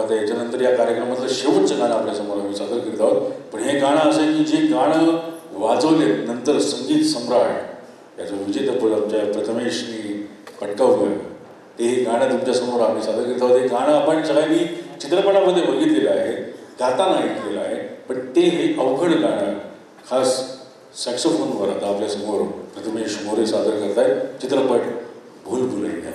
आता याच्यानंतर या कार्यक्रमातलं शेवटचं गाणं आपल्यासमोर आम्ही सादर करीत आहोत. पण हे गाणं असं आहे की जे गाणं वाजवले नंतर संगीत सम्राट याचं विजेतेपद आमच्या प्रथमेशनी पटकावलं ते हे गाणं तुमच्यासमोर आम्ही सादर करीत आहोत. हे गाणं आपण सगळ्यांनी चित्रपटामध्ये बघितलेलं आहे, गाताना ऐकलेलं आहे, पण ते हे अवघड गाणं खास सॅक्सोफोनवर आता आपल्यासमोर प्रथमेश मोरे सादर करत आहेत. चित्रपट भूल भुलैया.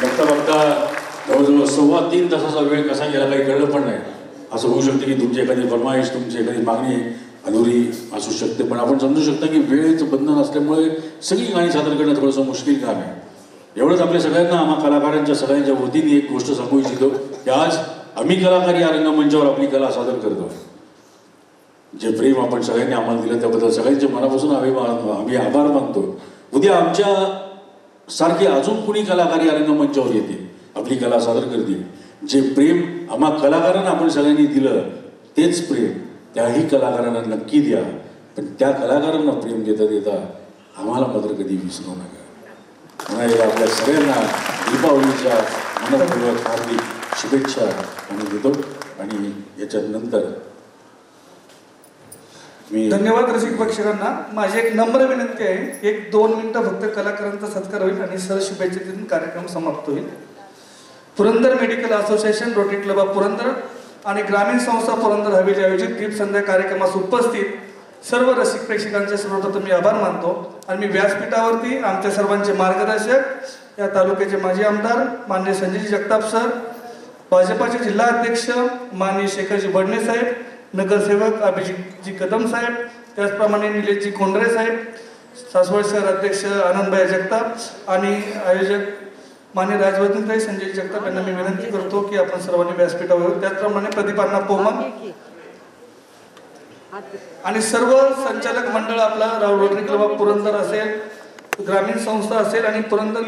बघता बघता जवळजवळ 3.25 तासाचा वेळ कसा गेला काही कळलं पण नाही. असं होऊ शकतं की तुमची एखादी फरमाईश, तुमची एखादी मागणी अधुरी असू शकते, पण आपण समजू शकता की वेळेचं बंधन असल्यामुळे सगळी गाणी सादर करणं थोडंसं मुश्किल काम आहे. एवढंच आपल्या सगळ्यांना, आम्हा कलाकारांच्या सगळ्यांच्या वतीने एक गोष्ट सांगू इच्छितो की आज आम्ही कलाकार या रंगमंचावर आपली कला सादर करतो. जे प्रेम आपण सगळ्यांनी आम्हाला दिलं त्याबद्दल सगळ्यांच्या मनापासून आम्ही आभार मानतो. उद्या आमच्या सारखे अजून कुणी कलाकार या रंगमंचावर येतील, आपली कला सादर करतील. जे प्रेम आम्हा कलाकारांना आपण सगळ्यांनी दिलं तेच प्रेम त्याही कलाकारांना नक्की द्या, पण त्या कलाकारांना प्रेम देता देता आम्हाला मात्र कधी विसरू नका. पुन्हा एकदा आपल्या सगळ्यांना दीपावलीच्या मनपूर्वक हार्दिक शुभेच्छा आम्ही देतो. आणि याच्यानंतर मी धन्यवाद रसिक प्रेक्षकांना. माझी एक नम्र विनंती आहे, 1-2 मिनिटं फक्त कलाकारांचा सत्कार होईल आणि सर शुभेच्छा देऊन कार्यक्रम समाप्त होईल. Purandar medical association, rotary club of Purandar आणि ग्रामीण संस्था पुरंदर हवेली आयोजित दीप संध्या कार्यक्रमास उपस्थित सर्व रसिक प्रेक्षकांचे सर्वप्रथम मी आभार मानतो. आणि मी व्यासपीठावरती आमच्या सर्वांचे मार्गदर्शक या तालुक्याचे माजी आमदार माननीय संजयजी जगताप सर, भाजपाचे जिल्हा अध्यक्ष माननीय शेखरजी बडणे साहेब, नगरसेवक अभिजितजी कदम साहेब, त्याचप्रमाणे निलेशजी कोंडरे साहेब, सासवड शहर अध्यक्ष आनंदभाई जगताप आणि आयोजक माननीय राजवर्धनताई संजय जगताप यांना मी विनंती करतो की आपण सर्वांनी व्यासपीठावर, त्याचप्रमाणे प्रदीपांना पोमन आणि सर्व संचालक मंडळ आपला रोटरी क्लब ऑफ पुरंदर असेल, ग्रामीण संस्था असेल आणि पुरंदर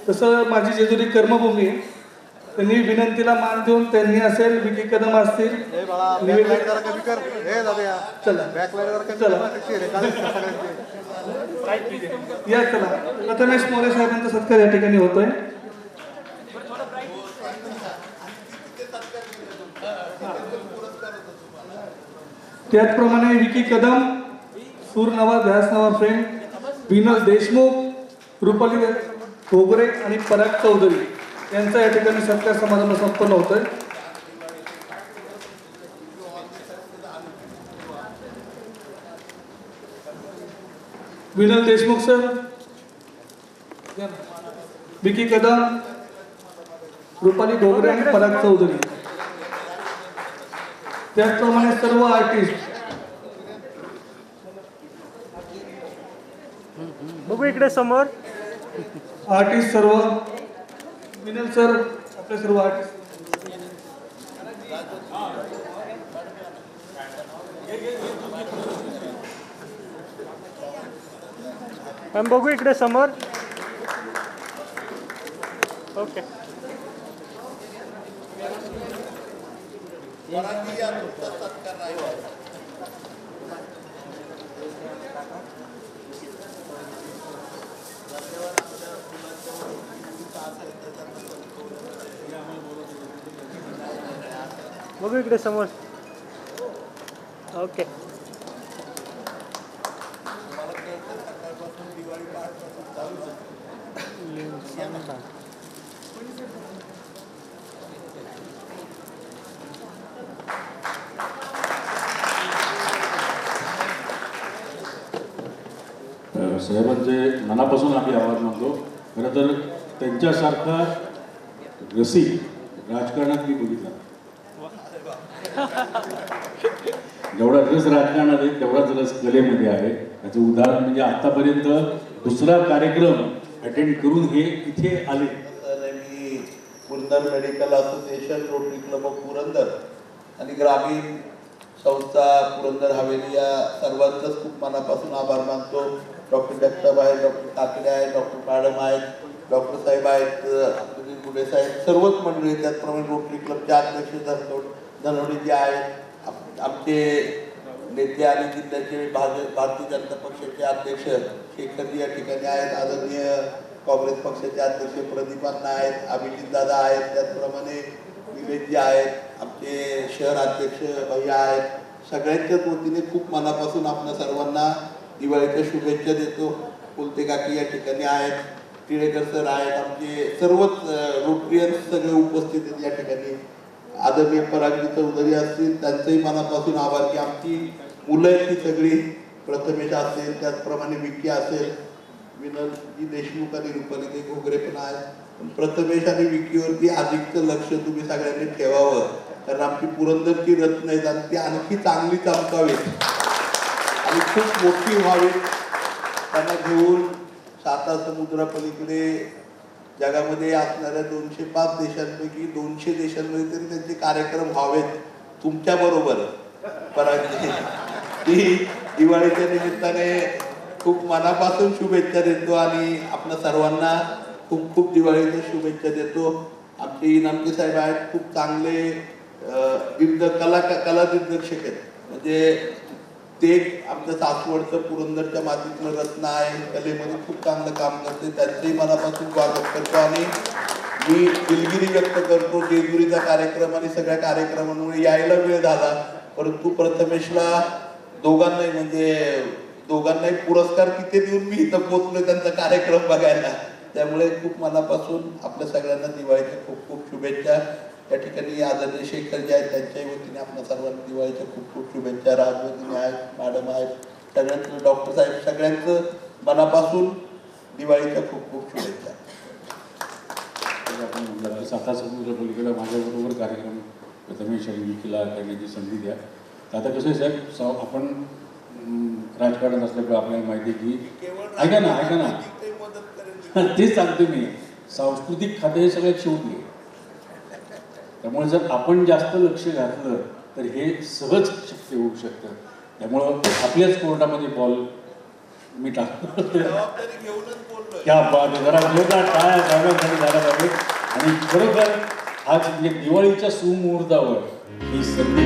तसं माझी जेजुरी कर्मभूमी, त्यांनी विनंतीला मान देऊन त्यांनी असेल, विकी कदम असतील, या चला लतामेश मोरे साहेबांचा सत्कार या ठिकाणी होतोय. त्याचप्रमाणे विकी कदम, सूर नवा, ध्यास नवा फ्रेंड, विनोद देशमुख, रुपाली घोगरे आणि पराग चौधरी यांचा या ठिकाणी सत्कार समारंभ संपन्न होतोय. विनोद देशमुख सर, विकी कदम, रुपाली घोगरे आणि पराग चौधरी, त्याचप्रमाणे सर्व आर्टिस्ट. बघू इकडे समोर आर्टिस्ट सर्व, विनल सर, आपले सर्व आर्टिस्ट. बघू इकडे समोर. ओके. बघू इकडे समोर. ओके. साहेबांचे मनापासून आम्ही आभार मानतो. खरं तर त्यांच्यासारखा रसिक राजकारणात मी बघितला. जेवढा रस राजकारणात आहे तेवढाच रस कलेमध्ये आहे. याचं उदाहरण म्हणजे आतापर्यंत दुसरा कार्यक्रम अटेंड करून हे इथे आले. मी Purandar medical association, rotary club of Purandar आणि ग्रामीण संस्था पुरंदर हवेली या सर्वांचाच खूप मनापासून आभार मानतो. डॉक्टर जगताप आहे, डॉक्टर काकडे आहे, डॉक्टर मॅडम आहेत, डॉक्टर साहेब आहेत, अब्दुल गुडे साहेब, सर्वच मंडळी, त्याचप्रमाणे रोटरी क्लबचे अध्यक्ष धनवडे जे आहेत, आमचे नेते आणि जिल्ह्याचे भारतीय जनता पक्षाचे अध्यक्ष शेखरजी या ठिकाणी आहेत, आदरणीय काँग्रेस पक्षाचे अध्यक्ष प्रदीपांना आहेत, अभिजित दादा आहेत, त्याचप्रमाणे विवेकजी आहेत, आमचे शहर अध्यक्ष भैया आहेत. सगळ्यांच्याच वतीने खूप मनापासून आपल्या सर्वांना दिवाळीच्या शुभेच्छा देतो. कुलते काकी या ठिकाणी आहेत, टिळेकर सर आहेत, आमचे सर्वच रोटरियन्स सगळे उपस्थित आहेत या ठिकाणी. आदरणीय परागजी चौधरी असतील, त्यांचंही मनापासून आभार की आमची मुलं आहेत ती सगळी, प्रथमेश असेल, त्याचप्रमाणे विकी असेल, विनोदजी देशमुख आणि रुपाली घोगरे पण आहेत. पण प्रथमेश आणि विकीवरती अधिकचं लक्ष तुम्ही सगळ्यांनी ठेवावं, कारण आमची पुरंदरची रत्न आहेत आणि ती आणखी चांगली चमकावेत आणि खूप मोठी व्हावीत. त्यांना घेऊन साता समुद्रापलीकडे जगामध्ये असणाऱ्या 205 देशांपैकी 200 देशांमध्ये तरी त्यांचे कार्यक्रम व्हावेत तुमच्याबरोबर. परांजी ती दिवाळीच्या निमित्ताने खूप मनापासून शुभेच्छा देतो आणि आपल्या सर्वांना खूप खूप दिवाळीच्या शुभेच्छा देतो. आमचे इनामचे साहेब आहेत, खूप चांगले कला दिग्दर्शक आहेत. म्हणजे ते आमच्या सासवडचं पुरंदरच्या मातीतलं रत्न आहे, कलेमध्ये खूप चांगलं काम करते. त्यांचंही मनापासून स्वागत करतो आणि मी दिलगिरी व्यक्त करतो. जेजुरीचा कार्यक्रम आणि सगळ्या कार्यक्रमांमुळे यायला वेळ झाला, परंतु प्रथमेशला दोघांनाही पुरस्कार तिथे देऊन मी इथं पोहोचलोय त्यांचा कार्यक्रम बघायला. त्यामुळे खूप मनापासून आपल्या सगळ्यांना दिवाळीच्या खूप खूप शुभेच्छा. या ठिकाणी आदरणीय शेखर जे आहेत त्यांच्याही वतीने आपल्या सर्वांना दिवाळीच्या खूप खूप शुभेच्छा. राजवतीने आहेत, मॅडम आहेत, सगळ्यांचं, डॉक्टर साहेब, सगळ्यांचं मनापासून दिवाळीच्या खूप खूप शुभेच्छा. आपण म्हणलं साता समुद्रपलीकडे माझ्याबरोबर कार्यक्रम प्रथमेश आणि विकीला करण्याची संधी द्या. आता कसं आहे साहेब, आपण राजकारणात असल्यामुळे आपल्याला माहिती आहे की ऐका ना तेच सांगतो मी, सांस्कृतिक खाते हे सगळ्यात शेवटी आहे. त्यामुळे जर आपण जास्त लक्ष घातलं तर हे सहज शक्य होऊ शकतं. त्यामुळं आपल्याच कोर्टामध्ये बॉल मी टाकतो. क्या बात आहे, जरा जोरदार टाळ्या साहेबांसाठी झाला पाहिजे. आणि खरोखर आज म्हणजे दिवाळीच्या सुमुहूर्तावर ही संधी